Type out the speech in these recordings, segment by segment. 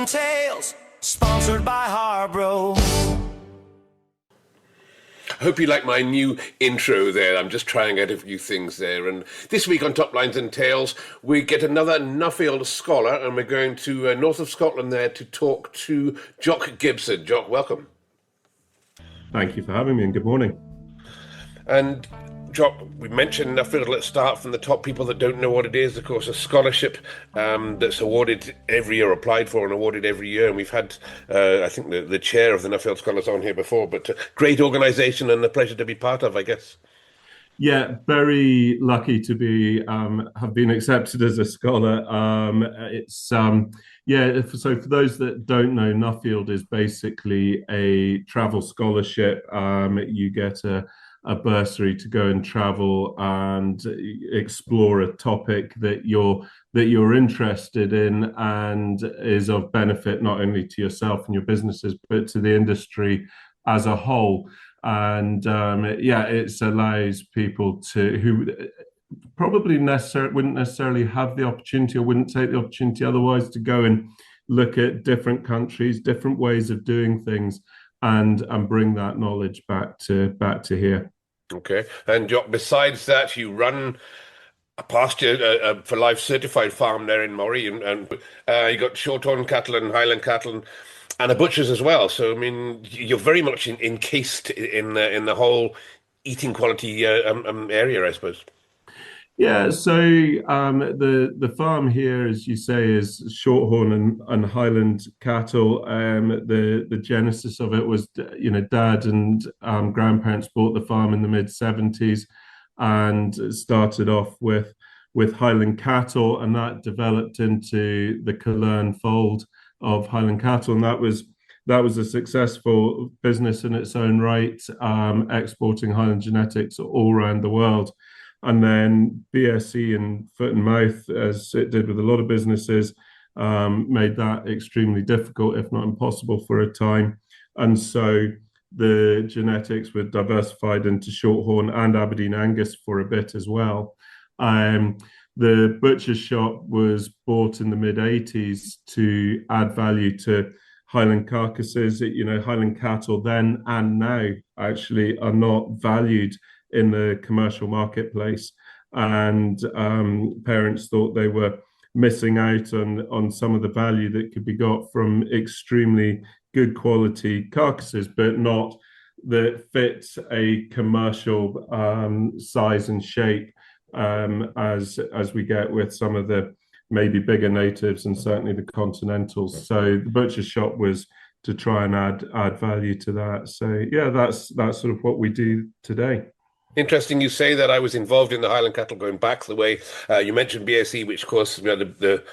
Tales, sponsored by Harbro. I hope you like my new intro there. I'm just trying out a few things there. And this week on Top Lines and Tales, we get another Nuffield scholar, and we're going to north of Scotland there to talk to Jock Gibson. Jock, welcome. Thank you for having me, and good morning. And Jock, we mentioned Nuffield. Let's start from the top. People that don't know what it is, of course, a scholarship that's awarded every year, applied for and awarded every year. And we've had, I think, the chair of the Nuffield Scholars on here before, but great organisation and a pleasure to be part of, I guess. Yeah, very lucky to be have been accepted as a scholar. So for those that don't know, Nuffield is basically a travel scholarship. You get a bursary to go and travel and explore a topic that you're interested in and is of benefit not only to yourself and your businesses but to the industry as a whole. And it allows people who probably wouldn't necessarily have the opportunity or wouldn't take the opportunity otherwise to go and look at different countries, different ways of doing things, and bring that knowledge back to here. Okay. And Jock, besides that, you run a pasture for life certified farm there in Moray, and you got short-horn cattle and Highland cattle and a butcher's as well. So, I mean, you're very much encased in the whole eating quality area, I suppose. Yeah, so the farm here, as you say, is shorthorn and Highland cattle. The genesis of it was, Dad and grandparents bought the farm in the mid-70s and started off with Highland cattle, and that developed into the Cullen fold of Highland cattle, and that was a successful business in its own right, exporting Highland genetics all around the world. And then BSE and foot and mouth, as it did with a lot of businesses, made that extremely difficult, if not impossible, for a time. And so the genetics were diversified into Shorthorn and Aberdeen Angus for a bit as well. The butcher's shop was bought in the mid-80s to add value to Highland carcasses. Highland cattle then and now actually are not valued in the commercial marketplace, and parents thought they were missing out on some of the value that could be got from extremely good quality carcasses, but not that fits a commercial size and shape as we get with some of the maybe bigger natives and certainly the continentals. So the butcher's shop was to try and add value to that. So yeah, that's sort of what we do today. Interesting you say that. I was involved in the Highland cattle going back the way you mentioned BSE, which of course the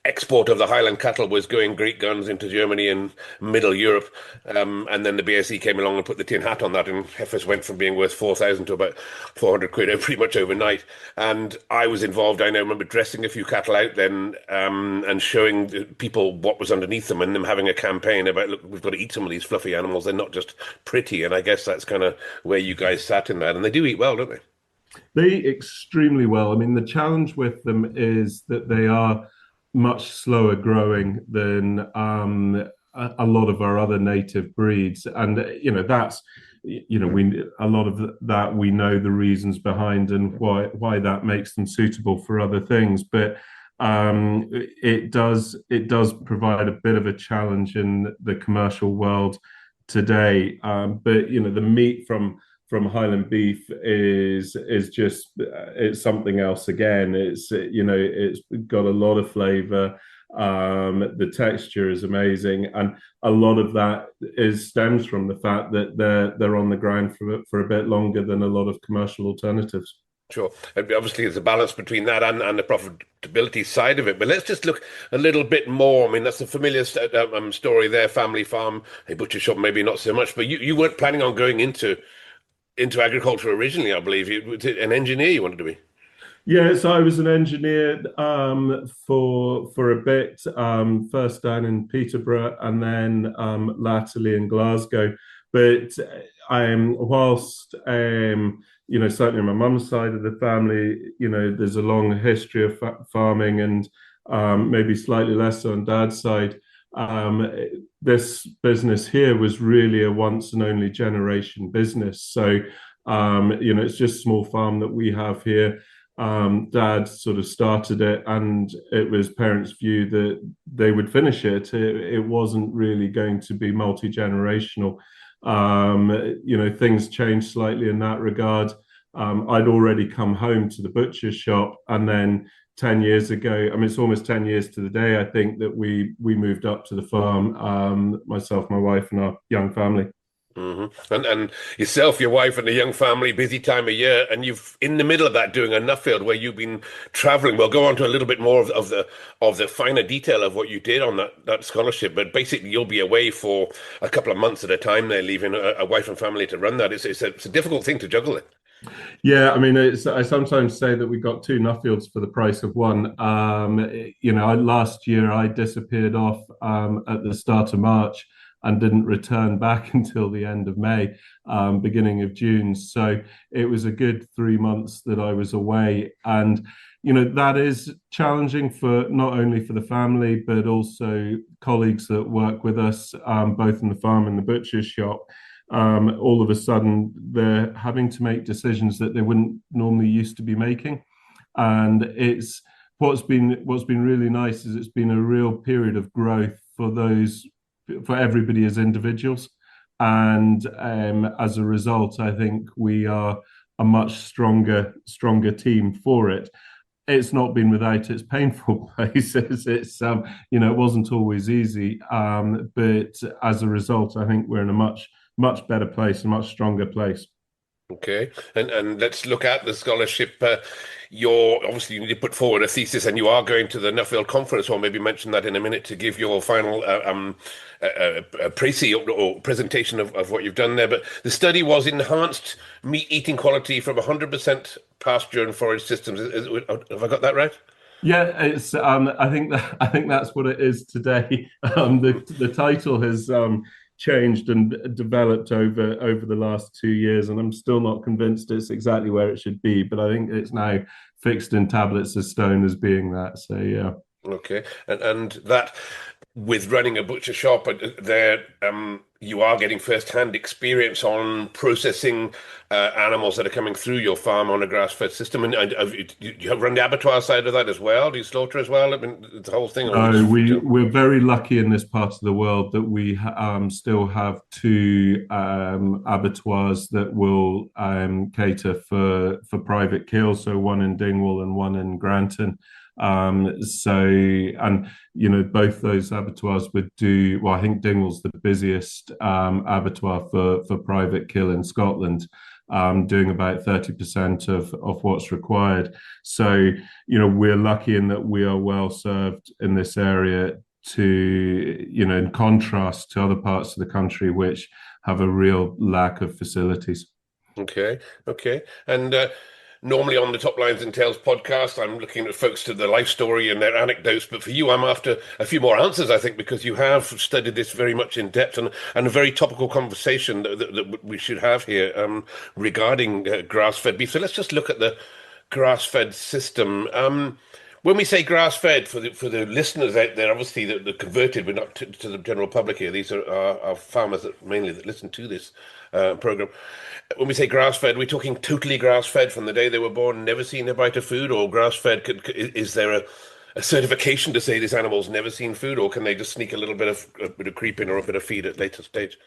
export of the Highland cattle was going great guns into Germany and Middle Europe, and then the BSE came along and put the tin hat on that, and heifers went from being worth 4,000 to about 400 quid pretty much overnight. And I was involved. I remember dressing a few cattle out then and showing people what was underneath them, and them having a campaign about, look, we've got to eat some of these fluffy animals. They're not just pretty. And I guess that's kind of where you guys sat in that, and they do eat well, don't they? They eat extremely well. I mean, the challenge with them is that they are much slower growing than a lot of our other native breeds, and that's we a lot of that we know the reasons behind and why that makes them suitable for other things, but it does provide a bit of a challenge in the commercial world today. But the meat from Highland beef is just it's something else again. It's got a lot of flavour. The texture is amazing, and a lot of that stems from the fact that they're on the ground for a bit longer than a lot of commercial alternatives. Sure. Obviously, there's a balance between that and the profitability side of it. But let's just look a little bit more. I mean, that's a familiar story there, family farm, a butcher shop, maybe not so much. But you weren't planning on going into agriculture originally, I believe. Was it an engineer you wanted to be? Yeah, so I was an engineer for a bit, first down in Peterborough and then latterly in Glasgow. But whilst certainly on my mum's side of the family, there's a long history of farming, and maybe slightly less on dad's side. this business here was really a once and only generation business. So, it's just a small farm that we have here. Dad sort of started it, and it was parents' view that they would finish it. It wasn't really going to be multi-generational. Things changed slightly in that regard. I'd already come home to the butcher's shop, and then 10 years ago, I mean, it's almost 10 years to the day, I think, that we moved up to the farm, myself, my wife, and our young family. And yourself, your wife, and a young family, busy time of year, and you've in the middle of that doing a Nuffield where you've been traveling. We'll go on to a little bit more of the finer detail of what you did on that scholarship, but basically you'll be away for a couple of months at a time. There, leaving a wife and family to run that. It's a difficult thing to juggle it. Yeah, I mean, I sometimes say that we got two Nuffields for the price of one. Last year I disappeared off at the start of March and didn't return back until the end of May, beginning of June. So it was a good 3 months that I was away. And, that is challenging for not only for the family, but also colleagues that work with us, both in the farm and the butcher's shop. All of a sudden, they're having to make decisions that they wouldn't normally used to be making. And it's what's been really nice is it's been a real period of growth for everybody as individuals. And as a result, I think we are a much stronger team for it. It's not been without its painful places. It wasn't always easy. But as a result, I think we're in a much better place, a much stronger place. Okay, and let's look at the scholarship. You need to put forward a thesis, and you are going to the Nuffield Conference, or maybe mention that in a minute to give your final précis or presentation of what you've done there. But the study was enhanced meat eating quality from 100% pasture and forage systems. Have I got that right? Yeah, it's. I think that's what it is today. The title has changed and developed over the last 2 years, and I'm still not convinced it's exactly where it should be. But I think it's now fixed in tablets of stone as being that. So yeah. Okay, and that with running a butcher shop, there you are getting first-hand experience on processing animals that are coming through your farm on a grass-fed system. And you have run the abattoir side of that as well? Do you slaughter as well? I mean, the whole thing. We're very lucky in this part of the world that we still have two abattoirs that will cater for private kill. So one in Dingwall and one in Granton. Both those abattoirs would do well. I think Dingwall's the busiest abattoir for private kill in Scotland, doing about 30% of what's required. So, we're lucky in that we are well served in this area in contrast to other parts of the country which have a real lack of facilities. Okay. And normally on the Top Lines and Tails podcast, I'm looking at folks to their life story and their anecdotes. But for you, I'm after a few more answers, I think, because you have studied this very much in depth and a very topical conversation that we should have here regarding grass-fed beef. So let's just look at the grass-fed system. When we say grass-fed, for the listeners out there, obviously the converted, we're not to the general public here. These are our farmers that listen to this program. When we say grass-fed, we're talking totally grass-fed from the day they were born, never seen a bite of food, or grass-fed. Is there a certification to say this animal's never seen food, or can they just sneak a little bit of creep in or a bit of feed at later stage?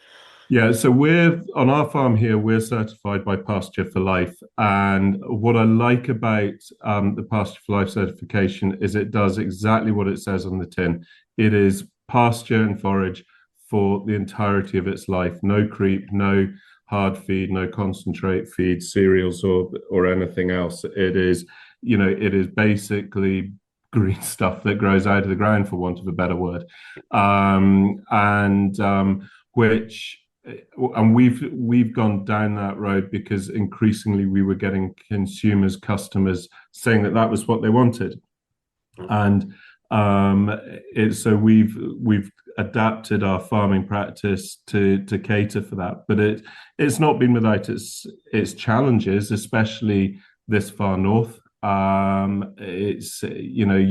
Yeah, so we're on our farm here, we're certified by Pasture for Life. And what I like about the Pasture for Life certification is it does exactly what it says on the tin. It is pasture and forage for the entirety of its life. No creep, no hard feed, no concentrate feed, cereals or anything else. It is basically green stuff that grows out of the ground, for want of a better word. We've gone down that road because increasingly we were getting customers saying that was what they wanted, and so we've adapted our farming practice to cater for that. But it's not been without its challenges, especially this far north. You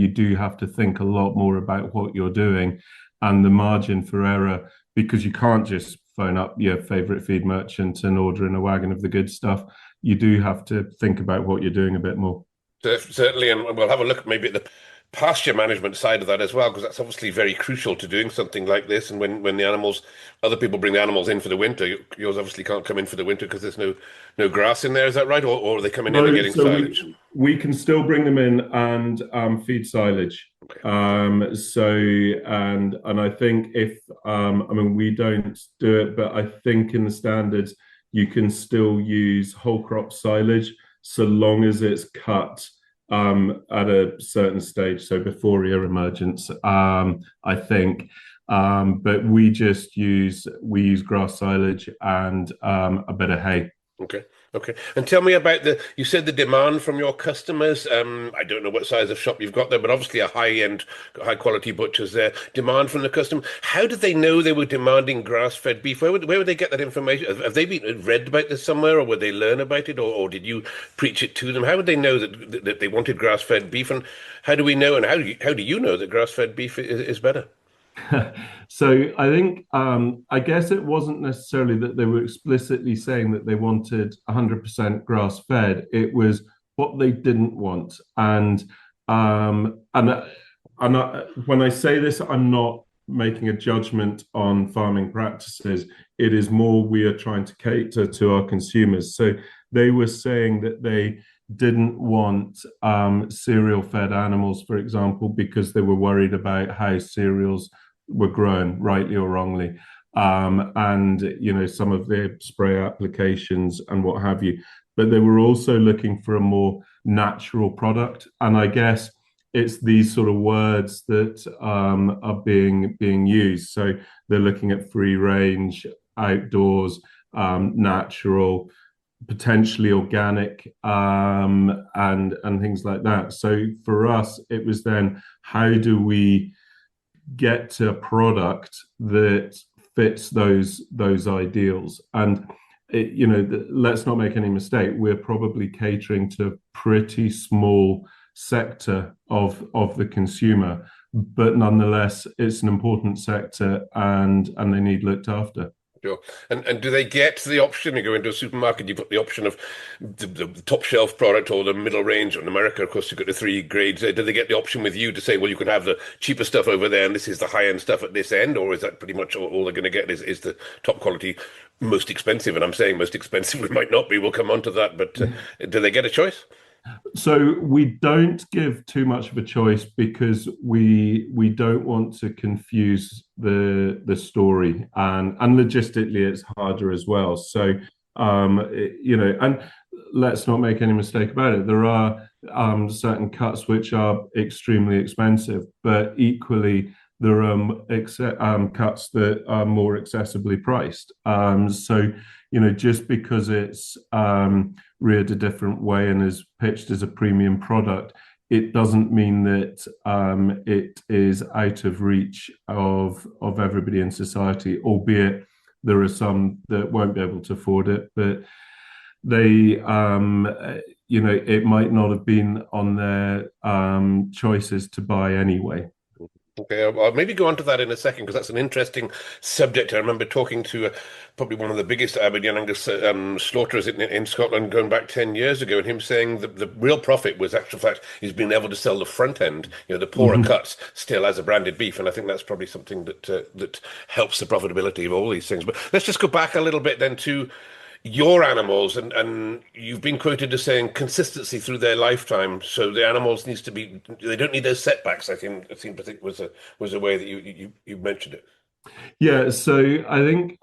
do have to think a lot more about what you're doing. and the margin for error, because you can't just phone up your favorite feed merchant and order in a wagon of the good stuff. You do have to think about what you're doing a bit more. Certainly, and we'll have a look maybe at the pasture management side of that as well, because that's obviously very crucial to doing something like this. And when the animals, other people bring the animals in for the winter, yours obviously can't come in for the winter because there's no grass in there. Is that right? Or are they coming in and No, getting so silage? we can still bring them in and feed silage. And I think if I mean, we don't do it, but I think in the standards you can still use whole crop silage so long as it's cut at a certain stage, so before ear emergence, I think. But we use grass silage and a bit of hay. Okay. Okay. And tell me about you said the demand from your customers. I don't know what size of shop you've got there, but obviously a high-end, high-quality butcher's there. Demand from the customer. How did they know they were demanding grass-fed beef? Where would they get that information? Have they been read about this somewhere, or would they learn about it, or did you preach it to them? How would they know that they wanted grass-fed beef? And how do we know, and how do you know that grass-fed beef is better? So I think I guess it wasn't necessarily that they were explicitly saying that they wanted 100% grass fed. It was what they didn't want. When I say this, I'm not making a judgment on farming practices. It is more we are trying to cater to our consumers. So they were saying that they didn't want cereal fed animals, for example, because they were worried about how cereals were grown, rightly or wrongly, and some of their spray applications and what have you. But they were also looking for a more natural product, and I guess it's these sort of words that are being used. So they're looking at free range, outdoors, natural, potentially organic, and things like that. So for us, it was then, how do we get to a product that fits those ideals? And let's not make any mistake, we're probably catering to a pretty small sector of the consumer, but nonetheless it's an important sector, and they need looked after. Sure. And do they get the option? You go into a supermarket, you've got the option of the top shelf product or the middle range. In America, of course, you've got the three grades. Do they get the option with you to say, well, you can have the cheaper stuff over there and this is the high-end stuff at this end? Or is that pretty much all they're going to get is the top quality, most expensive? And I'm saying most expensive, it might not be. We'll come on to that. But do they get a choice? So we don't give too much of a choice because we don't want to confuse the story, and logistically it's harder as well. So and let's not make any mistake about it. There are certain cuts which are extremely expensive, but equally there are cuts that are more accessibly priced. So just because it's reared a different way and is pitched as a premium product, it doesn't mean that it is out of reach of everybody in society, albeit there are some that won't be able to afford it, but they it might not have been on their choices to buy anyway. Okay, I'll maybe go on to that in a second because that's an interesting subject. I remember talking to probably one of the biggest Aberdeen Angus slaughterers in Scotland going back 10 years ago, and him saying the real profit was actual fact he's been able to sell the front end, the poorer cuts, still as a branded beef, and I think that's probably something that helps the profitability of all these things. But let's just go back a little bit then to your animals, and you've been quoted as saying consistency through their lifetime. So the animals needs to be, they don't need those setbacks. I seem to think was a way that you mentioned it. Yeah, so I think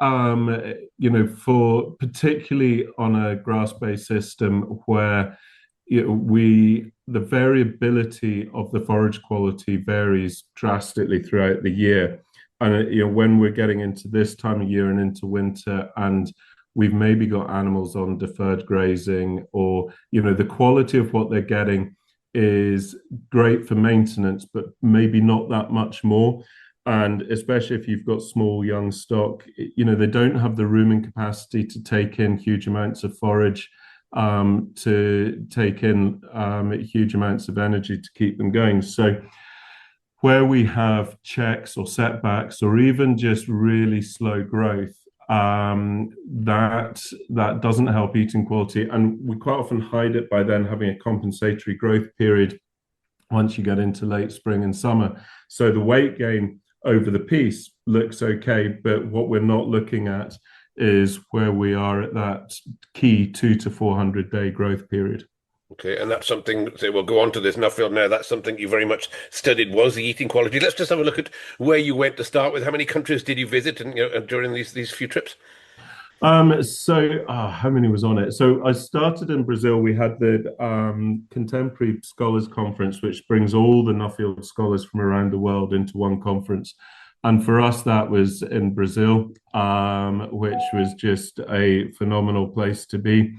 for particularly on a grass-based system where the variability of the forage quality varies drastically throughout the year, and when we're getting into this time of year and into winter, and we've maybe got animals on deferred grazing, or the quality of what they're getting is great for maintenance, but maybe not that much more. And especially if you've got small young stock, they don't have the rooming capacity to take in huge amounts of forage, to take in huge amounts of energy to keep them going. So where we have checks or setbacks or even just really slow growth, that doesn't help eating quality. And we quite often hide it by then having a compensatory growth period once you get into late spring and summer. So the weight gain over the piece looks okay, but what we're not looking at is where we are at that key 200 to 400 day growth period. Okay, and that's something, so we'll go on to this Nuffield now. That's something you very much studied, was the eating quality. Let's just have a look at where you went to start with. How many countries did you visit and, during these few trips? How many was on it? So I started in Brazil. We had the Contemporary Scholars Conference, which brings all the Nuffield scholars from around the world into one conference. And for us, that was in Brazil, which was just a phenomenal place to be.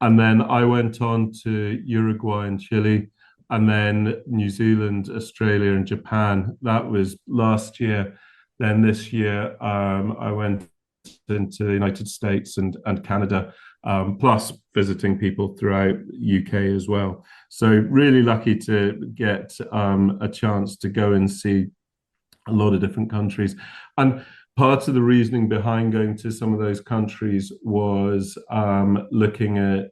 And then I went on to Uruguay and Chile, and then New Zealand, Australia, and Japan. That was last year. Then this year, I went into the United States and Canada, plus visiting people throughout UK as well. So really lucky to get a chance to go and see a lot of different countries. And part of the reasoning behind going to some of those countries was looking at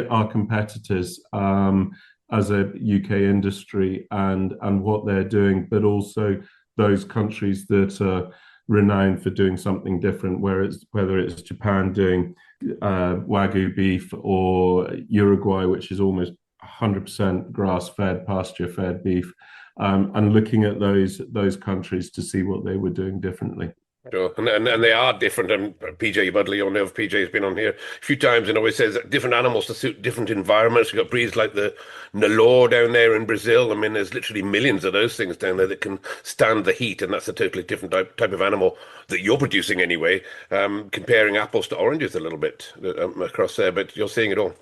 our competitors as a UK industry and what they're doing, but also those countries that are renowned for doing something different, whether it's Japan doing Wagyu beef or Uruguay, which is almost 100% grass-fed, pasture-fed beef, and looking at those countries to see what they were doing differently. Sure, and they are different. And PJ Budley, you'll know if PJ's been on here a few times and always says that different animals to suit different environments. You've got breeds like the Nelore down there in Brazil. I mean, there's literally millions of those things down there that can stand the heat, and that's a totally different type of animal that you're producing anyway. Comparing apples to oranges a little bit across there, but you're seeing it all.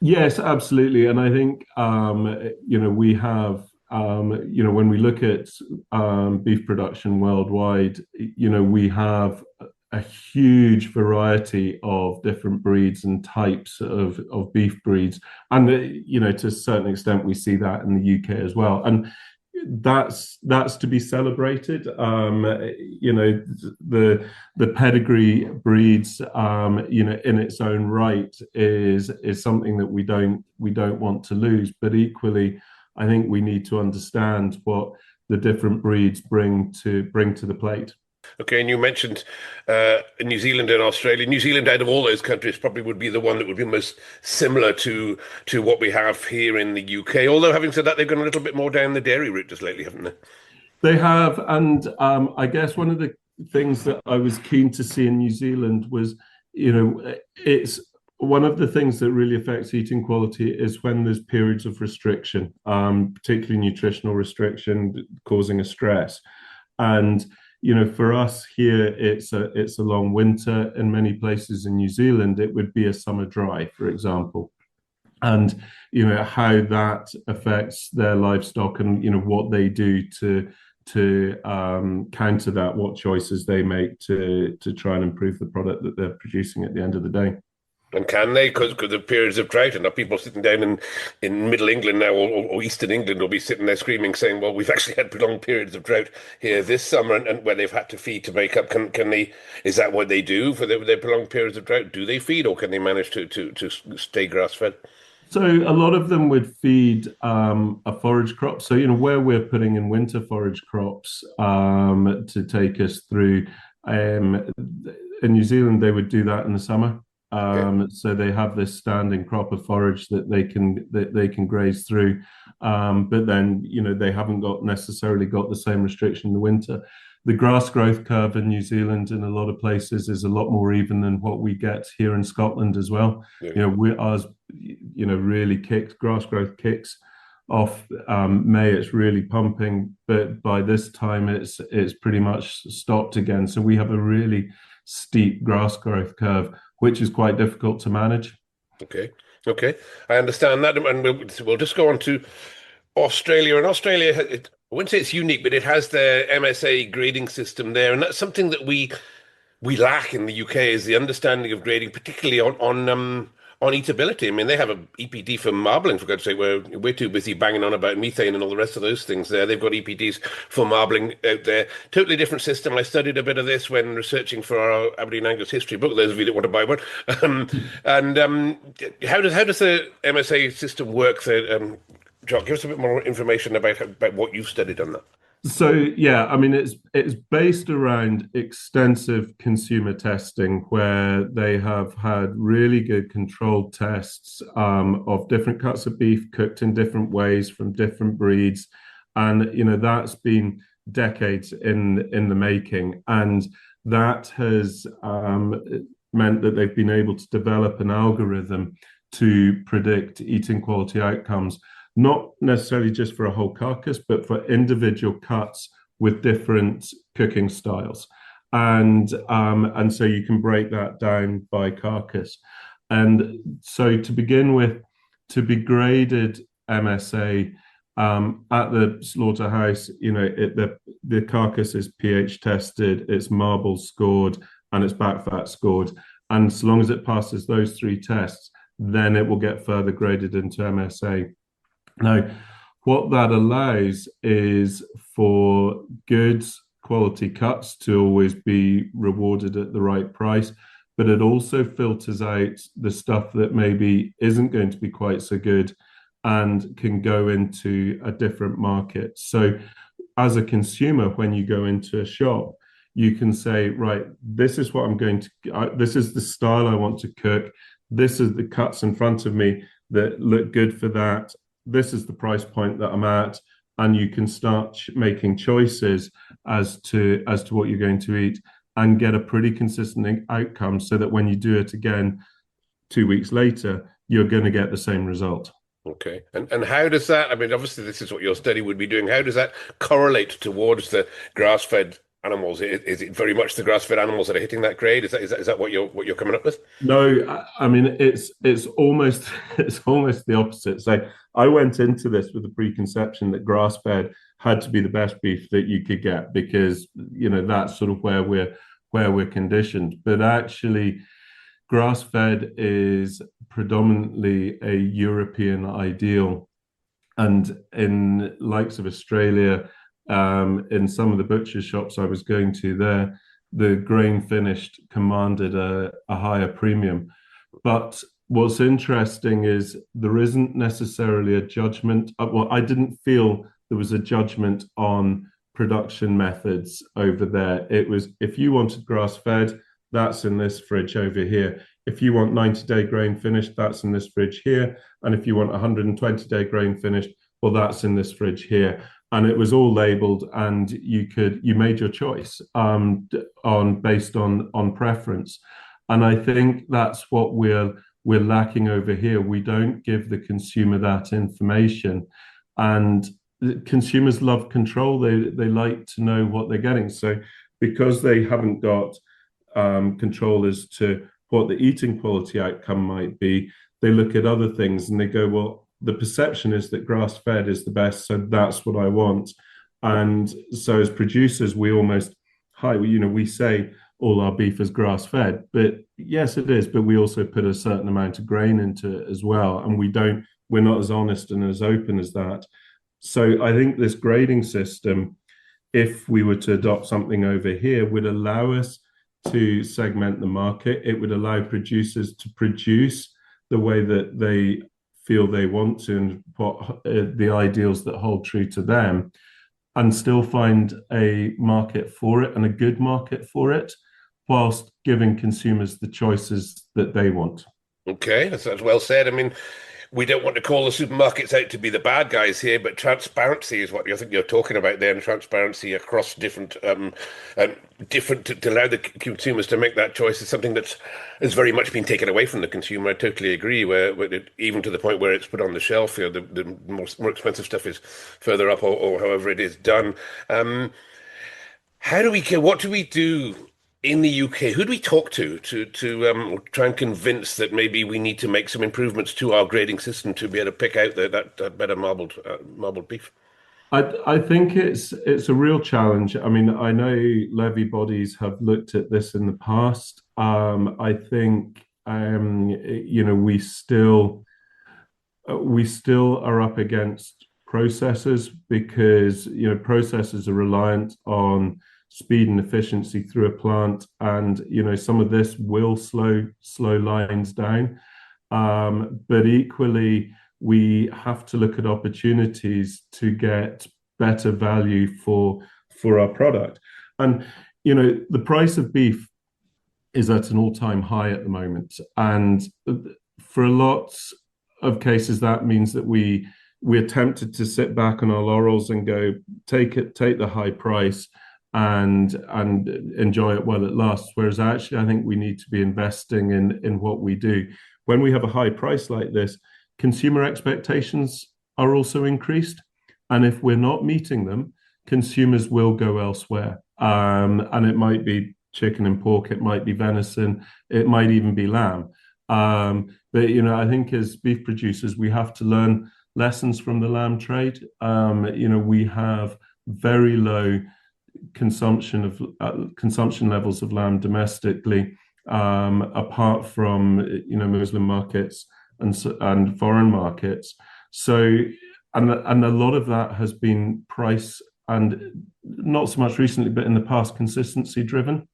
Yes, absolutely. And I think, we have, when we look at beef production worldwide, we have a huge variety of different breeds and types of beef breeds. And, to a certain extent, we see that in the UK as well. And that's to be celebrated. The pedigree breeds, in its own right is something that we don't want to lose. But equally, I think we need to understand what the different breeds bring to the plate. Okay, and you mentioned New Zealand and Australia. New Zealand, out of all those countries, probably would be the one that would be most similar to what we have here in the UK. Although, having said that, they've gone a little bit more down the dairy route just lately, haven't they? They have, and I guess one of the things that I was keen to see in New Zealand was, it's one of the things that really affects eating quality is when there's periods of restriction, particularly nutritional restriction causing a stress. And for us here, it's a long winter. In many places in New Zealand, it would be a summer dry, for example. And how that affects their livestock and what they do to counter that, what choices they make to try and improve the product that they're producing at the end of the day. And can they? Because the periods of drought, and now people sitting down in Middle England now, or Eastern England, will be sitting there screaming, saying, "Well, we've actually had prolonged periods of drought here this summer, and where they've had to feed to make up." Can they? Is that what they do for their prolonged periods of drought? Do they feed, or can they manage to stay grass fed? So a lot of them would feed a forage crop. So where we're putting in winter forage crops to take us through. In New Zealand, they would do that in the summer. So they have this standing crop of forage that they can graze through, but then they haven't necessarily got the same restriction in the winter. The grass growth curve in New Zealand in a lot of places is a lot more even than what we get here in Scotland as well. Yeah. Ours really grass growth kicks off May. It's really pumping, but by this time it's pretty much stopped again. So we have a really steep grass growth curve, which is quite difficult to manage. Okay, I understand that, and we'll just go on to Australia. And Australia, I wouldn't say it's unique, but it has their MSA grading system there, and that's something that we lack in the UK is the understanding of grading, particularly on eatability. I mean, they have a EPD for marbling, for God's sake. We're too busy banging on about methane and all the rest of those things there. They've got EPDs for marbling out there. Totally different system. I studied a bit of this when researching for our Aberdeen Angus history book, those of you that want to buy one. And how does the MSA system work there? Jock, give us a bit more information about what you've studied on that. So yeah, I mean it's based around extensive consumer testing where they have had really good controlled tests of different cuts of beef cooked in different ways from different breeds, and that's been decades in the making, and that has meant that they've been able to develop an algorithm to predict eating quality outcomes, not necessarily just for a whole carcass, but for individual cuts with different cooking styles. And so you can break that down by carcass. And so to begin with, to be graded MSA at the slaughterhouse, the carcass is pH tested, it's marble scored, and it's back fat scored. And so long as it passes those three tests, then it will get further graded into MSA. Now, what that allows is for good quality cuts to always be rewarded at the right price, but it also filters out the stuff that maybe isn't going to be quite so good and can go into a different market. So as a consumer, when you go into a shop, you can say, right, this is what I'm going to, this is the style I want to cook. This is the cuts in front of me that look good for that. This is the price point that I'm at, and you can start making choices as to what you're going to eat and get a pretty consistent outcome so that when you do it again 2 weeks later, you're going to get the same result. Okay. And how does that, I mean, obviously this is what your study would be doing. How does that correlate towards the grass-fed animals? Is it very much the grass-fed animals that are hitting that grade? Is that what you're coming up with? No, I mean it's almost the opposite. So I went into this with the preconception that grass-fed had to be the best beef that you could get because that's sort of where we're conditioned. But actually, grass-fed is predominantly a European ideal, and in likes of Australia, in some of the butcher shops I was going to there, the grain finished commanded a higher premium. But what's interesting is there isn't necessarily a judgment. Well, I didn't feel there was a judgment on production methods over there. It was, if you wanted grass-fed, that's in this fridge over here. If you want 90-day grain finished, that's in this fridge here. And if you want 120-day grain finished, well, that's in this fridge here. And it was all labeled, and you made your choice based on preference. And I think that's what we're lacking over here. We don't give the consumer that information, and consumers love control. They like to know what they're getting. So because they haven't got control as to what the eating quality outcome might be, they look at other things and they go, well, the perception is that grass-fed is the best, so that's what I want. And so as producers, we almost, we say all our beef is grass-fed, but yes, it is, but we also put a certain amount of grain into it as well, and we're not as honest and as open as that. So I think this grading system, if we were to adopt something over here, would allow us to segment the market. It would allow producers to produce the way that they feel they want to and what the ideals that hold true to them, and still find a market for it and a good market for it, whilst giving consumers the choices that they want. Okay, that's well said. I mean, we don't want to call the supermarkets out to be the bad guys here, but transparency is what I think you're talking about there, and transparency across different to allow the consumers to make that choice is something that's has very much been taken away from the consumer. I totally agree. Where even to the point where it's put on the shelf, the more expensive stuff is further up, or however it is done. What do we do in the UK? Who do we talk to try and convince that maybe we need to make some improvements to our grading system to be able to pick out that better marbled beef? I think it's a real challenge. I mean, I know levy bodies have looked at this in the past. I think we still are up against processors because processors are reliant on speed and efficiency through a plant, and some of this will slow lines down. But equally, we have to look at opportunities to get better value for our product. And the price of beef is at an all-time high at the moment, and for a lot of cases, that means that we're tempted to sit back on our laurels and go take the high price and enjoy it while it lasts. Whereas actually, I think we need to be investing in what we do. When we have a high price like this, consumer expectations are also increased, and if we're not meeting them, consumers will go elsewhere. And it might be chicken and pork, it might be venison, it might even be lamb. But I think as beef producers, we have to learn lessons from the lamb trade. We have very low consumption levels of lamb domestically, apart from Muslim markets and foreign markets. So, and a lot of that has been price, and not so much recently, but in the past, consistency driven.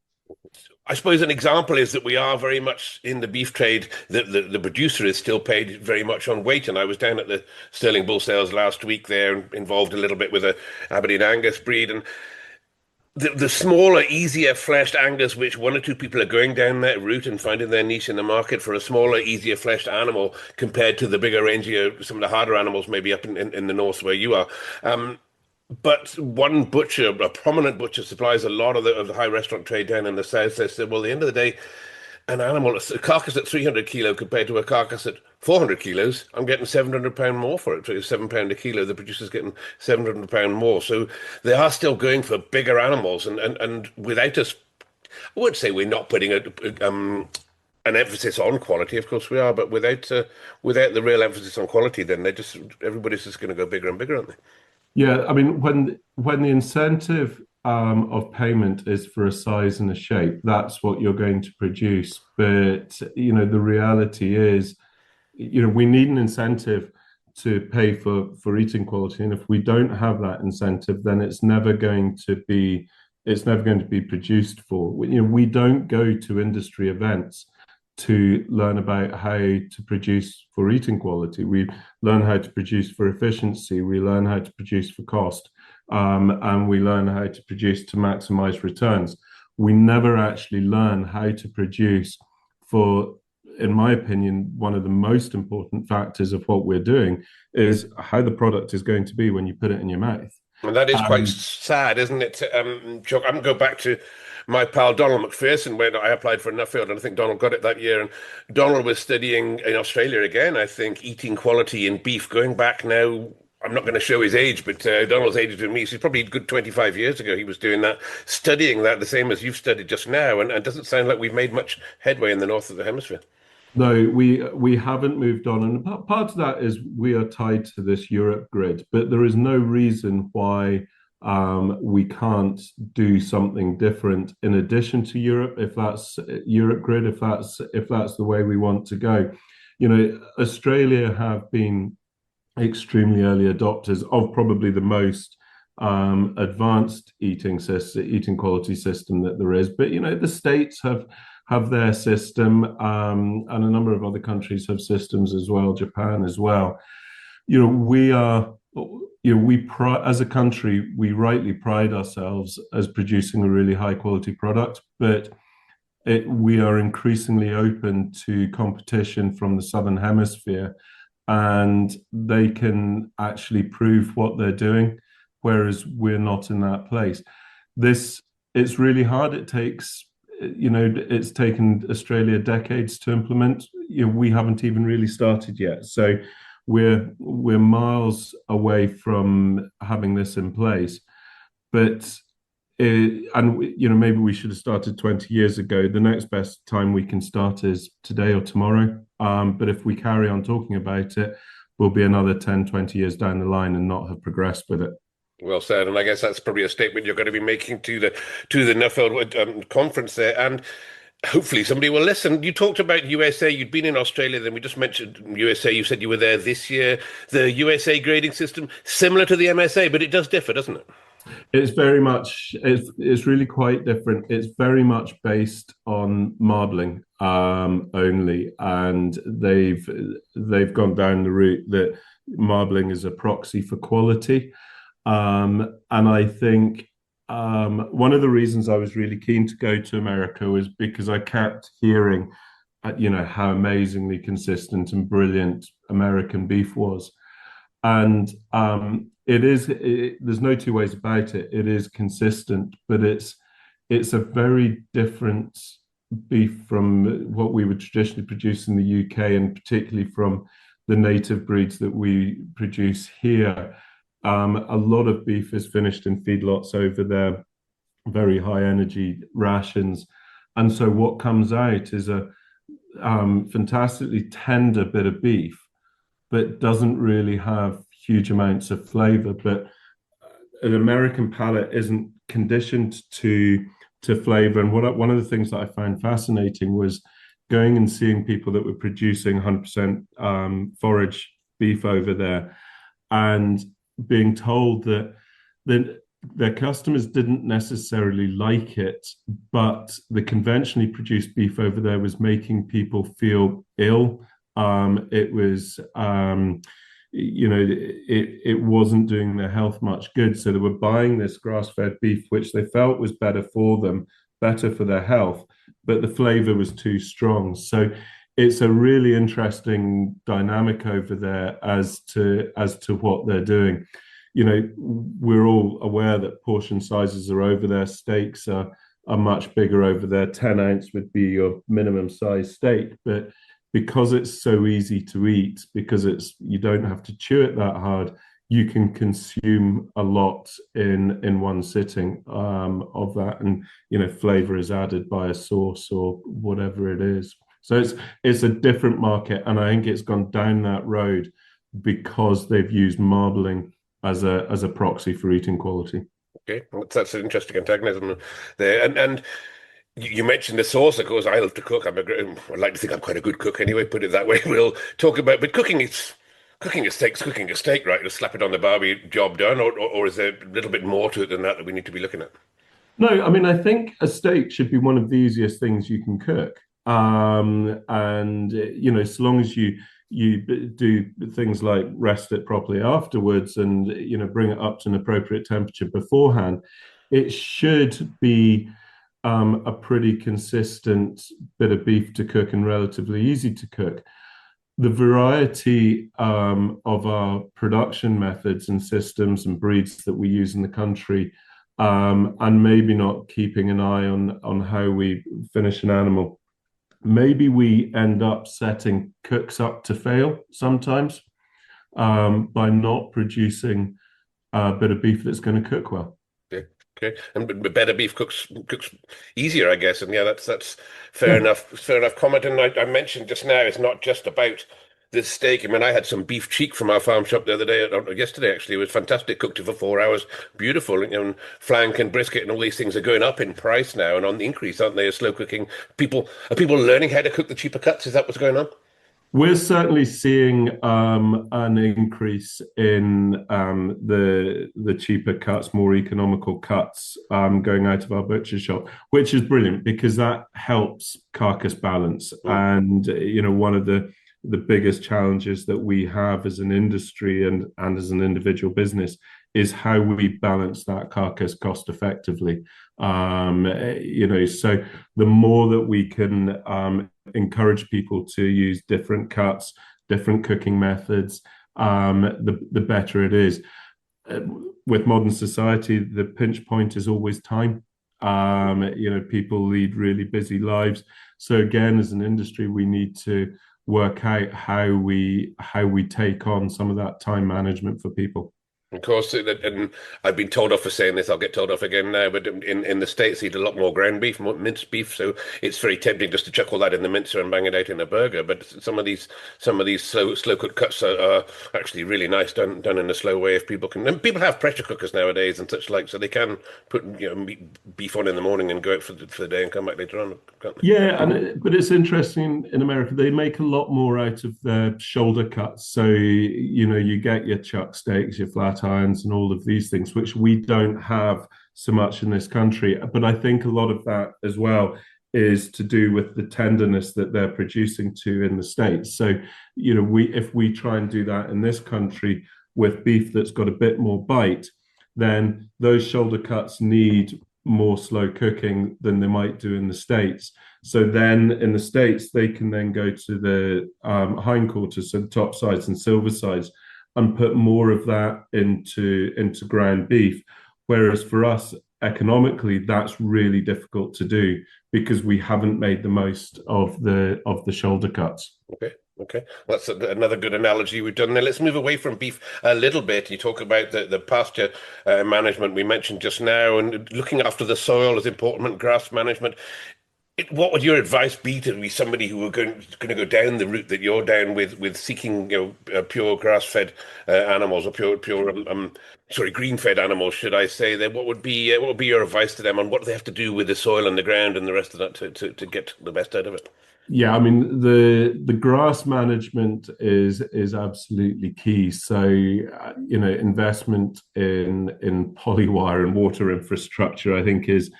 I suppose an example is that we are very much in the beef trade. The producer is still paid very much on weight. And I was down at the Sterling Bull Sales last week there, involved a little bit with a Aberdeen Angus breed. And the smaller, easier fleshed Angus, which one or two people are going down that route and finding their niche in the market for a smaller, easier fleshed animal compared to the bigger, rangier, some of the harder animals maybe up in the north where you are. But one butcher, a prominent butcher, supplies a lot of the high restaurant trade down in the south. They said, well, at the end of the day, an animal, a carcass at 300 kilo compared to a carcass at 400 kilos, I'm getting £700 more for it. So it's £7 a kilo. The producer's getting £700 more. So they are still going for bigger animals, and without us, I would say we're not putting an emphasis on quality. Of course we are, but without the real emphasis on quality, then everybody's just going to go bigger and bigger, aren't they? Yeah, I mean, when the incentive of payment is for a size and a shape, that's what you're going to produce. But the reality is, we need an incentive to pay for eating quality, and if we don't have that incentive, then it's never going to be produced for. We don't go to industry events to learn about how to produce for eating quality. We learn how to produce for efficiency. We learn how to produce for cost, and we learn how to produce to maximize returns. We never actually learn how to produce for, in my opinion, one of the most important factors of what we're doing is how the product is going to be when you put it in your mouth. And that is quite sad, isn't it? Jock, I'm going to go back to my pal Donald McPherson when I applied for Nuffield, and I think Donald got it that year. And Donald was studying in Australia again, I think, eating quality in beef, going back now. I'm not going to show his age, but Donald's age is with me. So he's probably a good 25 years ago. He was doing that, studying that, the same as you've studied just now. And it doesn't sound like we've made much headway in the north of the hemisphere. No, we haven't moved on, and part of that is we are tied to this Europe grid, but there is no reason why we can't do something different in addition to Europe, if that's Europe grid, if that's the way we want to go. Australia have been extremely early adopters of probably the most advanced eating quality system that there is, but the States have their system, and a number of other countries have systems as well, Japan as well. As a country, we rightly pride ourselves as producing a really high quality product, but we are increasingly open to competition from the Southern Hemisphere, and they can actually prove what they're doing, whereas we're not in that place. It's really hard. It's taken Australia decades to implement. We haven't even really started yet. So we're miles away from having this in place. But maybe we should have started 20 years ago. The next best time we can start is today or tomorrow. But if we carry on talking about it, we'll be another 10, 20 years down the line and not have progressed with it. Well said, and I guess that's probably a statement you're going to be making to the Nuffield Conference there. And hopefully somebody will listen. You talked about USA. You'd been in Australia, then we just mentioned USA. You said you were there this year. The USA grading system, similar to the MSA, but it does differ, doesn't it? It's very much it's really quite different. It's very much based on marbling only, and they've gone down the route that marbling is a proxy for quality. And I think one of the reasons I was really keen to go to America was because I kept hearing, how amazingly consistent and brilliant American beef was. And there's no two ways about it. It is consistent, but it's a very different beef from what we would traditionally produce in the UK, and particularly from the native breeds that we produce here. A lot of beef is finished in feedlots over there, very high energy rations. And so what comes out is a fantastically tender bit of beef, but doesn't really have huge amounts of flavor. But an American palate isn't conditioned to flavor. And one of the things that I found fascinating was going and seeing people that were producing 100% forage beef over there, and being told that their customers didn't necessarily like it, but the conventionally produced beef over there was making people feel ill. It was, it wasn't doing their health much good. So they were buying this grass-fed beef, which they felt was better for them, better for their health, but the flavor was too strong. So it's a really interesting dynamic over there as to what they're doing. We're all aware that portion sizes are over there. Steaks are much bigger over there. 10-ounce would be your minimum size steak, but because it's so easy to eat, because you don't have to chew it that hard, you can consume a lot in one sitting of that, and flavor is added by a sauce or whatever it is. So it's a different market, and I think it's gone down that road because they've used marbling as a proxy for eating quality. Okay, that's an interesting antagonism there. And you mentioned the sauce. Of course, I love to cook. I'd like to think I'm quite a good cook anyway. Put it that way. We'll talk about, but cooking a steak's cooking a steak, right? Just slap it on the barbie, job done, or is there a little bit more to it than that we need to be looking at? No, I mean, I think a steak should be one of the easiest things you can cook. And so long as you do things like rest it properly afterwards, and bring it up to an appropriate temperature beforehand, it should be a pretty consistent bit of beef to cook and relatively easy to cook. The variety of our production methods and systems and breeds that we use in the country, and maybe not keeping an eye on how we finish an animal, maybe we end up setting cooks up to fail sometimes by not producing a bit of beef that's going to cook well. Okay, and better beef cooks easier, I guess. And yeah, that's fair enough. Fair enough comment. And I mentioned just now, it's not just about this steak. I mean, I had some beef cheek from our farm shop the other day, or yesterday actually. It was fantastic, cooked it for 4 hours, beautiful. And flank and brisket and all these things are going up in price now and on the increase, aren't they? As slow cooking are people learning how to cook the cheaper cuts? Is that what's going on? We're certainly seeing an increase in the cheaper cuts, more economical cuts going out of our butcher shop, which is brilliant because that helps carcass balance. And one of the biggest challenges that we have as an industry and as an individual business is how we balance that carcass cost effectively. So the more that we can encourage people to use different cuts, different cooking methods, the better it is. With modern society, the pinch point is always time. People lead really busy lives. So again, as an industry, we need to work out how we take on some of that time management for people. Of course, and I've been told off for saying this. I'll get told off again now. But in the States, they eat a lot more ground beef, more minced beef. So it's very tempting just to chuck all that in the mincer and bang it out in a burger. But some of these slow cooked cuts are actually really nice, done in a slow way. If people can, and people have pressure cookers nowadays and such like, so they can put beef on in the morning and go out for the day and come back later on, can't they? Yeah, but it's interesting in America, they make a lot more out of their shoulder cuts. So, you get your chuck steaks, your flat irons, and all of these things, which we don't have so much in this country. But I think a lot of that as well is to do with the tenderness that they're producing to in the States. So, if we try and do that in this country with beef that's got a bit more bite, then those shoulder cuts need more slow cooking than they might do in the States. So then in the States, they can then go to the hindquarters, so the top sides and silver sides, and put more of that into ground beef. Whereas for us, economically, that's really difficult to do because we haven't made the most of the shoulder cuts. Okay. Okay, that's another good analogy we've done there. Let's move away from beef a little bit. You talk about the pasture management we mentioned just now, and looking after the soil is important, grass management. What would your advice be to somebody who were going to go down the route that you're down with seeking, pure grass-fed animals, or pure sorry, green-fed animals, should I say? Then what would be your advice to them on what they have to do with the soil and the ground and the rest of that to get the best out of it? Yeah, I mean the grass management is absolutely key. So investment in polywire and water infrastructure, I think is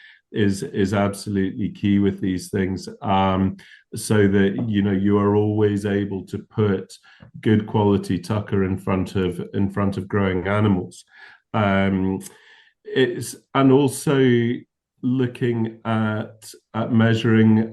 absolutely key with these things. So that you are always able to put good quality tucker in front of growing animals. It's and also looking at measuring.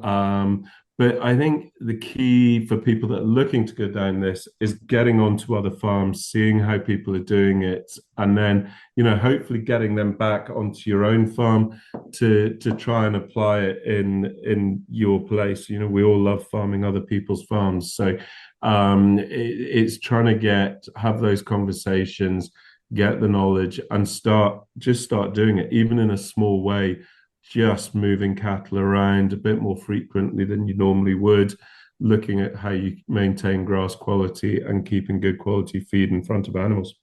But I think the key for people that are looking to go down this is getting onto other farms, seeing how people are doing it, and then, hopefully getting them back onto your own farm to try and apply it in your place. We all love farming other people's farms. So it's trying to have those conversations, get the knowledge, and start doing it, even in a small way. Just moving cattle around a bit more frequently than you normally would, looking at how you maintain grass quality and keeping good quality feed in front of animals.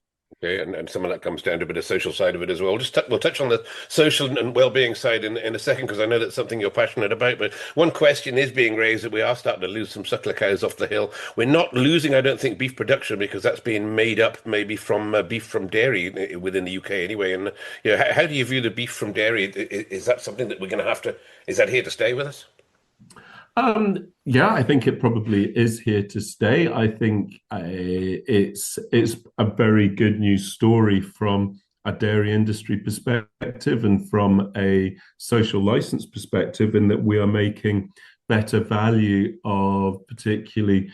Okay, and some of that comes down to a bit of social side of it as well. We'll touch on the social and well-being side in a second, because I know that's something you're passionate about. But one question is being raised that we are starting to lose some suckler cows off the hill. We're not losing, I don't think, beef production, because that's being made up maybe from beef from dairy within the UK anyway. And how do you view the beef from dairy? Is that something that we're going to have to? Is that here to stay with us? Yeah, I think it probably is here to stay. I think it's a very good news story from a dairy industry perspective and from a social license perspective, in that we are making better value of particularly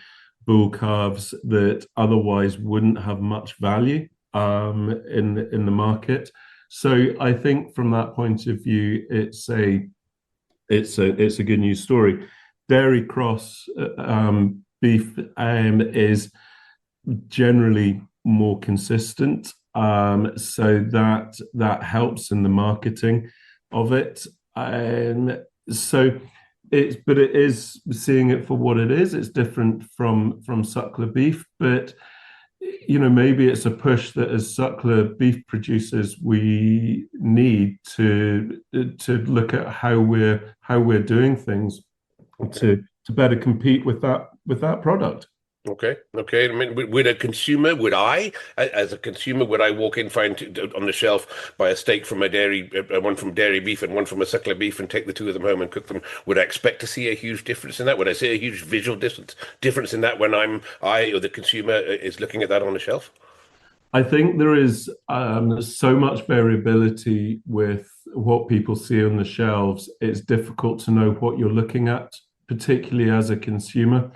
bull calves that otherwise wouldn't have much value in the market. So I think from that point of view, it's a good news story. Dairy cross beef is generally more consistent, so that helps in the marketing of it. So it is seeing it for what it is. It's different from suckler beef, but maybe it's a push that as suckler beef producers we need to look at how we're doing things to better compete with that product. Okay. I mean, as a consumer, would I walk in, find on the shelf, buy a steak from a dairy, one from dairy beef and one from a suckler beef, and take the two of them home and cook them? Would I expect to see a huge difference in that? Would I see a huge visual difference in that when I or the consumer is looking at that on the shelf? I think there is so much variability with what people see on the shelves. It's difficult to know what you're looking at, particularly as a consumer.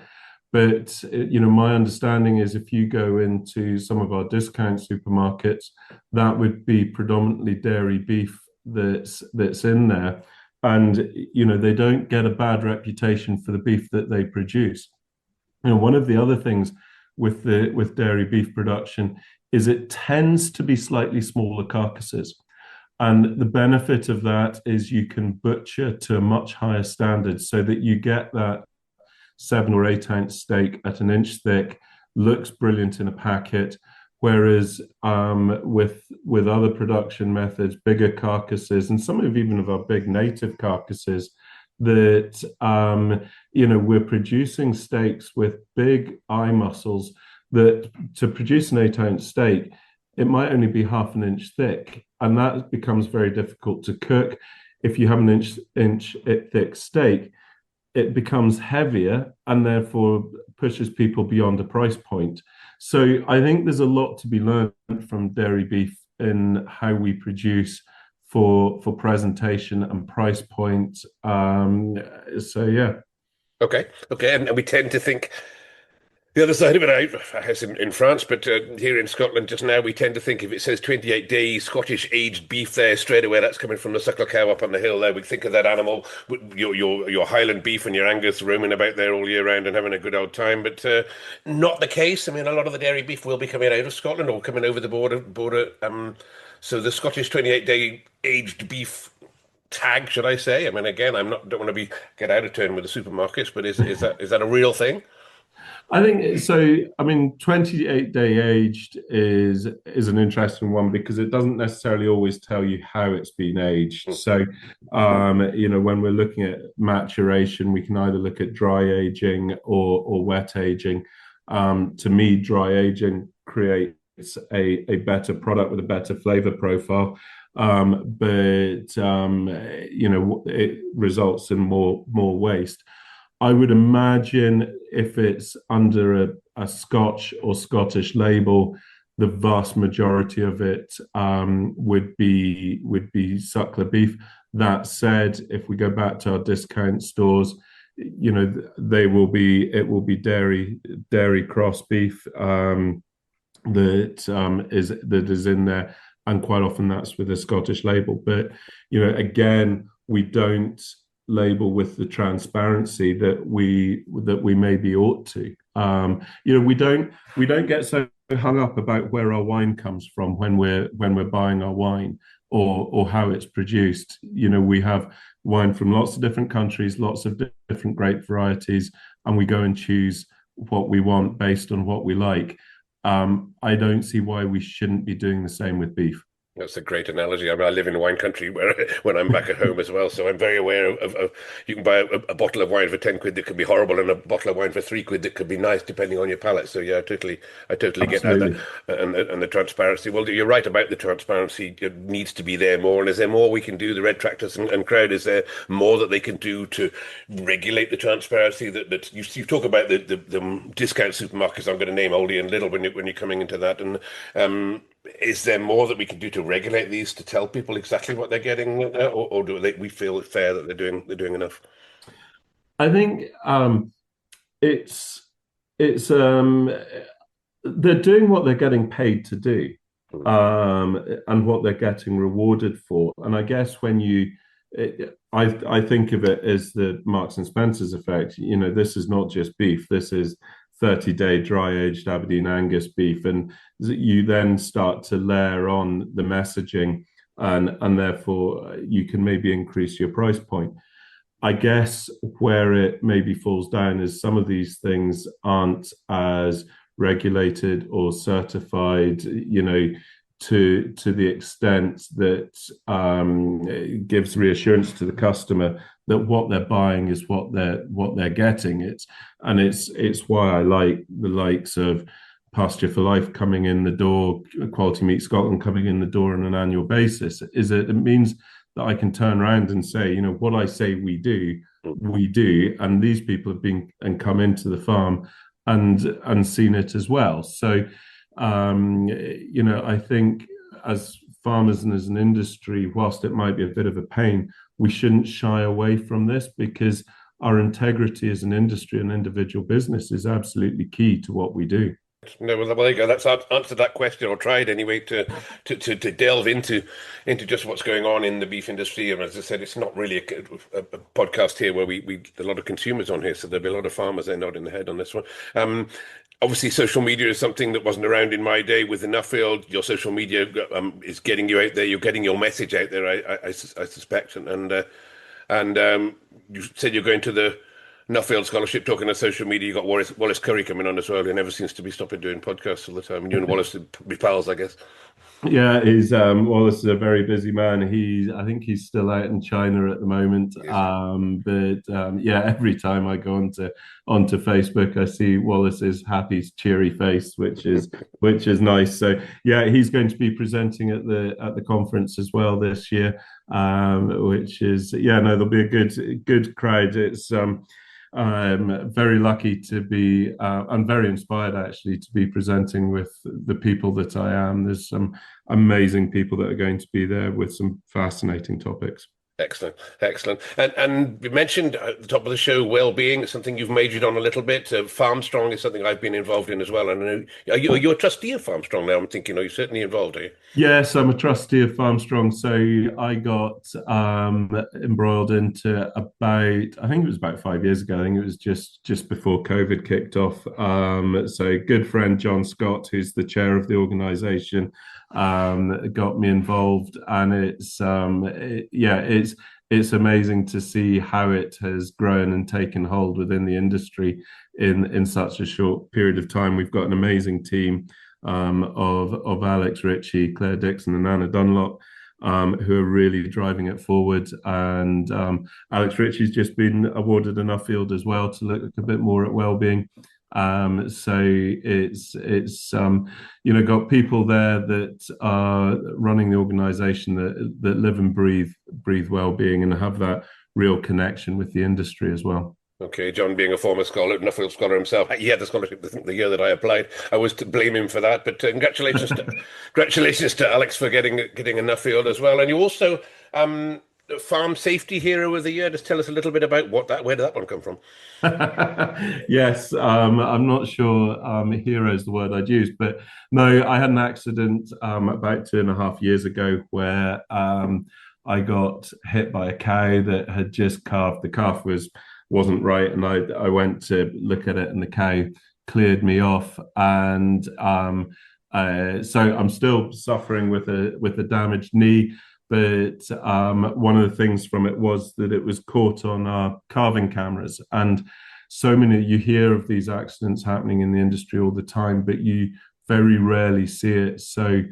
But my understanding is if you go into some of our discount supermarkets, that would be predominantly dairy beef that's in there, and they don't get a bad reputation for the beef that they produce. One of the other things with dairy beef production is it tends to be slightly smaller carcasses. And the benefit of that is you can butcher to a much higher standard so that you get that 7 or 8 ounce steak at an inch thick, looks brilliant in a packet. Whereas with other production methods, bigger carcasses, and some of even of our big native carcasses, that we're producing steaks with big eye muscles that to produce an 8 ounce steak, it might only be half an inch thick, and that becomes very difficult to cook. If you have an inch thick steak, it becomes heavier and therefore pushes people beyond a price point. So I think there's a lot to be learned from dairy beef in how we produce for presentation and price point. So yeah. Okay. And we tend to think the other side of it, I guess in France, but here in Scotland just now, we tend to think if it says 28 days Scottish aged beef there, straight away that's coming from the suckler cow up on the hill there. We think of that animal, your Highland beef and your Angus roaming about there all year round and having a good old time, but not the case. I mean, a lot of the dairy beef will be coming out of Scotland or coming over the border. So the Scottish 28-day aged beef tag, should I say? I mean, again, don't want to get out of turn with the supermarkets, but is that a real thing? I think so. I mean, 28-day aged is an interesting one because it doesn't necessarily always tell you how it's been aged. So, when we're looking at maturation, we can either look at dry aging or wet aging. To me, dry aging creates a better product with a better flavor profile. But it results in more waste. I would imagine if it's under a Scotch or Scottish label, the vast majority of it would be suckler beef. That said, if we go back to our discount stores, it will be dairy cross beef that is in there, and quite often that's with a Scottish label. But again, we don't label with the transparency that we maybe ought to. We don't get so hung up about where our wine comes from when we're buying our wine or how it's produced. We have wine from lots of different countries, lots of different grape varieties, and we go and choose what we want based on what we like. I don't see why we shouldn't be doing the same with beef. That's a great analogy. I mean, I live in wine country when I'm back at home as well, so I'm very aware of you can buy a bottle of wine for 10 quid that could be horrible and a bottle of wine for 3 quid that could be nice depending on your palate. So yeah, I totally get that. And the transparency. Well, you're right about the transparency. It needs to be there more. And is there more we can do? The Red Tractors and crowd, is there more that they can do to regulate the transparency? That you talk about the discount supermarkets. I'm going to name Aldi and Lidl when you're coming into that. And is there more that we can do to regulate these to tell people exactly what they're getting, or do we feel it fair that they're doing enough? I think it's they're doing what they're getting paid to do, and what they're getting rewarded for. And I guess I think of it as the Marks and Spencer's effect. This is not just beef. This is 30-day dry-aged Aberdeen Angus beef, and you then start to layer on the messaging, and therefore you can maybe increase your price point. I guess where it maybe falls down is some of these things aren't as regulated or certified, to the extent that gives reassurance to the customer that what they're buying is what they're getting. It's why I like the likes of Pasture for Life coming in the door, Quality Meat Scotland coming in the door on an annual basis. It means that I can turn around and say, what I say we do, and these people have been and come into the farm and seen it as well. So I think as farmers and as an industry, whilst it might be a bit of a pain, we shouldn't shy away from this, because our integrity as an industry and individual business is absolutely key to what we do. No, well, there you go. That's answered that question, or tried anyway, to delve into just what's going on in the beef industry. And as I said, it's not really a podcast here where we a lot of consumers on here, so there'll be a lot of farmers there nodding their head on this one. Obviously, social media is something that wasn't around in my day with the Nuffield. Your social media is getting you out there. You're getting your message out there. I suspect. And you said you're going to the Nuffield Scholarship talking on social media. You got Wallace Curry coming on as well. He never seems to be stopping doing podcasts all the time. And you and Wallace would be pals, I guess. Yeah, he's Wallace is a very busy man. I think he's still out in China at the moment. But yeah, every time I go onto Facebook, I see Wallace's happy, cheery face, which is nice. So yeah, he's going to be presenting at the conference as well this year, which is yeah, no, there'll be a good crowd. It's I'm very lucky to be, I'm very inspired actually to be presenting with the people that I am. There's some amazing people that are going to be there with some fascinating topics. Excellent, excellent. And you mentioned at the top of the show, well-being is something you've majored on a little bit. Farm Strong is something I've been involved in as well. And are you a trustee of Farm Strong now? I'm thinking, are you certainly involved, are you? Yes, I'm a trustee of Farm Strong. So I got embroiled into I think it was about 5 years ago. I think it was just before COVID kicked off. So good friend John Scott, who's the chair of the organisation, got me involved, and it's amazing to see how it has grown and taken hold within the industry in such a short period of time. We've got an amazing team of Alex Ritchie, Claire Dixon, and Anna Dunlop, who are really driving it forward. And Alex Ritchie's just been awarded a Nuffield as well to look a bit more at well-being. So it's got people there that are running the organisation that live and breathe well-being and have that real connection with the industry as well. Okay, John being a former scholar, Nuffield scholar himself, he had the scholarship the year that I applied. I was to blame him for that, but congratulations to Alex for getting a Nuffield as well. And you also Farm Safety Hero of the Year. Just tell us a little bit about where did that one come from? Yes, I'm not sure hero is the word I'd use, but no, I had an accident about 2.5 years ago where I got hit by a cow that had just calved. The calf wasn't right, and I went to look at it, and the cow cleared me off, and so I'm still suffering with a damaged knee. But one of the things from it was that it was caught on our calving cameras, and you hear of these accidents happening in the industry all the time, but you very rarely see it. So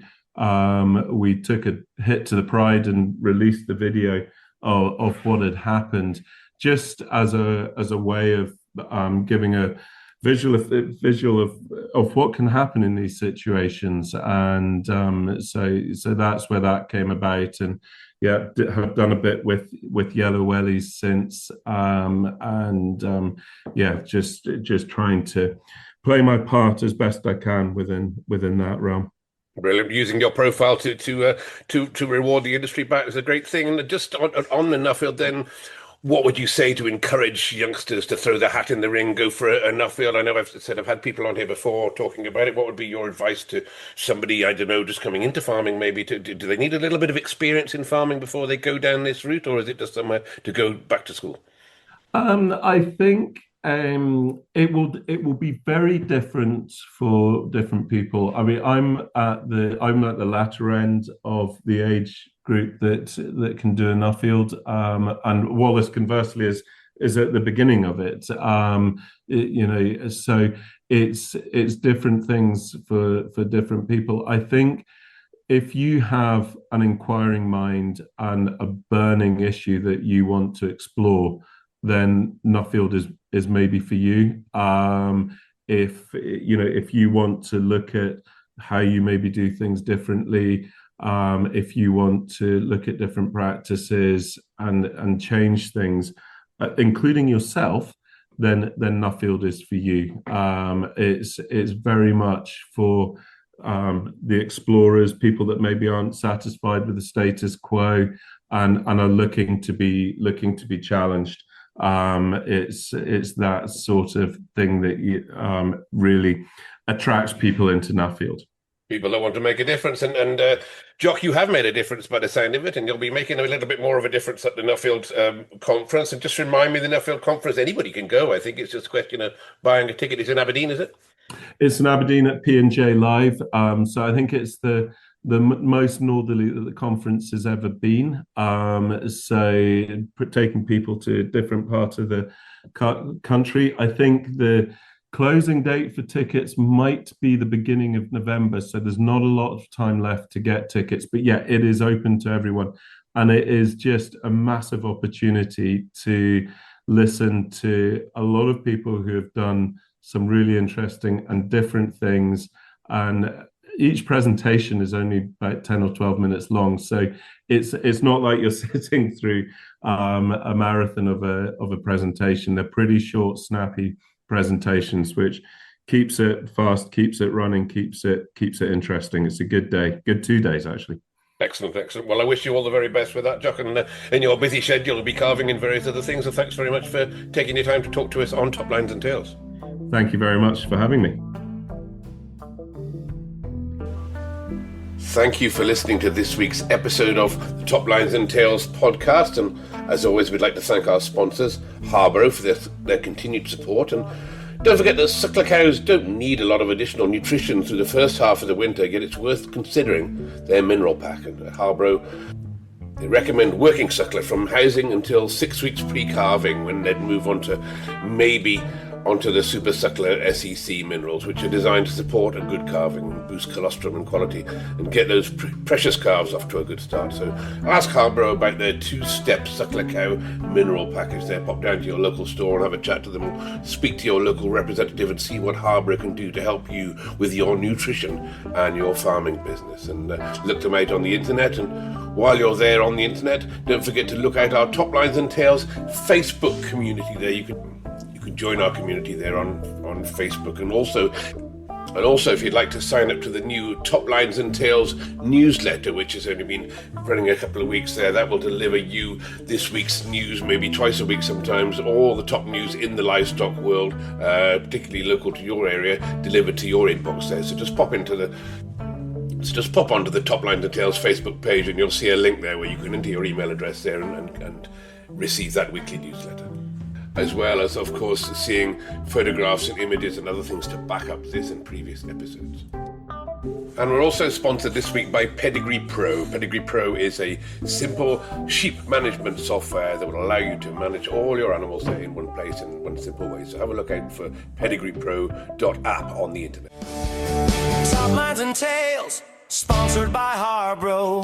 we took a hit to the pride and released the video of what had happened, just as a way of giving a visual of what can happen in these situations. And so that's where that came about. And yeah, have done a bit with yellow wellies since, yeah, just trying to play my part as best I can within that realm. Brilliant. Using your profile to reward the industry back is a great thing. And just on the Nuffield then, what would you say to encourage youngsters to throw their hat in the ring, go for a Nuffield? I know I've had people on here before talking about it. What would be your advice to somebody, I don't know, just coming into farming maybe? Do they need a little bit of experience in farming before they go down this route, or is it just somewhere to go back to school? I think it will be very different for different people. I mean, I'm at the latter end of the age group that can do a Nuffield, and Wallace conversely is at the beginning of it. So it's different things for different people. I think if you have an inquiring mind and a burning issue that you want to explore, then Nuffield is maybe for you. If you want to look at how you maybe do things differently, if you want to look at different practices and change things, including yourself, then Nuffield is for you. It's very much for the explorers, people that maybe aren't satisfied with the status quo and are looking to be challenged. It's that sort of thing that really attracts people into Nuffield. People that want to make a difference. And Jock, you have made a difference by the sound of it, and you'll be making a little bit more of a difference at the Nuffield conference. And just remind me, the Nuffield conference, anybody can go. I think it's just a question of buying a ticket. It's in Aberdeen, is it? It's in Aberdeen at P&J Live. So I think it's the most northerly that the conference has ever been. So taking people to different parts of the country. I think the closing date for tickets might be the beginning of November. So there's not a lot of time left to get tickets. But yeah, it is open to everyone. And it is just a massive opportunity to listen to a lot of people who have done some really interesting and different things. And each presentation is only about 10 or 12 minutes long. So it's not like you're sitting through a marathon of a presentation. They're pretty short, snappy presentations, which keeps it fast, keeps it running, keeps it interesting. It's a good day, good 2 days actually. Excellent, excellent. Well, I wish you all the very best with that, Jock, and in your busy schedule, you'll be carving in various other things. So thanks very much for taking your time to talk to us on Top Lines and Tails. Thank you very much for having me. Thank you for listening to this week's episode of the Top Lines and Tails podcast. And as always, we'd like to thank our sponsors, Harborough, for their continued support. And don't forget that suckler cows don't need a lot of additional nutrition through the first half of the winter, yet it's worth considering their mineral pack. And at Harborough, they recommend working suckler from housing until 6 weeks pre-calving, when they'd move on to maybe onto the Super Suckler SEC minerals, which are designed to support a good calving and boost colostrum and quality and get those precious calves off to a good start. So ask Harborough about their 2-step suckler cow mineral package there. Pop down to your local store and have a chat to them, or speak to your local representative and see what Harborough can do to help you with your nutrition and your farming business. And look them out on the internet. And while you're there on the internet, don't forget to look out our Top Lines and Tails Facebook community there. You can join our community there on Facebook, and also if you'd like to sign up to the new Top Lines and Tails newsletter, which has only been running a couple of weeks there, that will deliver you this week's news, maybe twice a week sometimes, all the top news in the livestock world, particularly local to your area, delivered to your inbox there. So just pop onto the Top Lines and Tails Facebook page, and you'll see a link there where you can enter your email address there and receive that weekly newsletter, as well as, of course, seeing photographs and images and other things to back up this and previous episodes. And we're also sponsored this week by Pedigree Pro. Pedigree Pro is a simple sheep management software that will allow you to manage all your animals there in one place in one simple way. So have a look out for pedigreepro.app on the internet. Top Lines and Tails, sponsored by Harborough.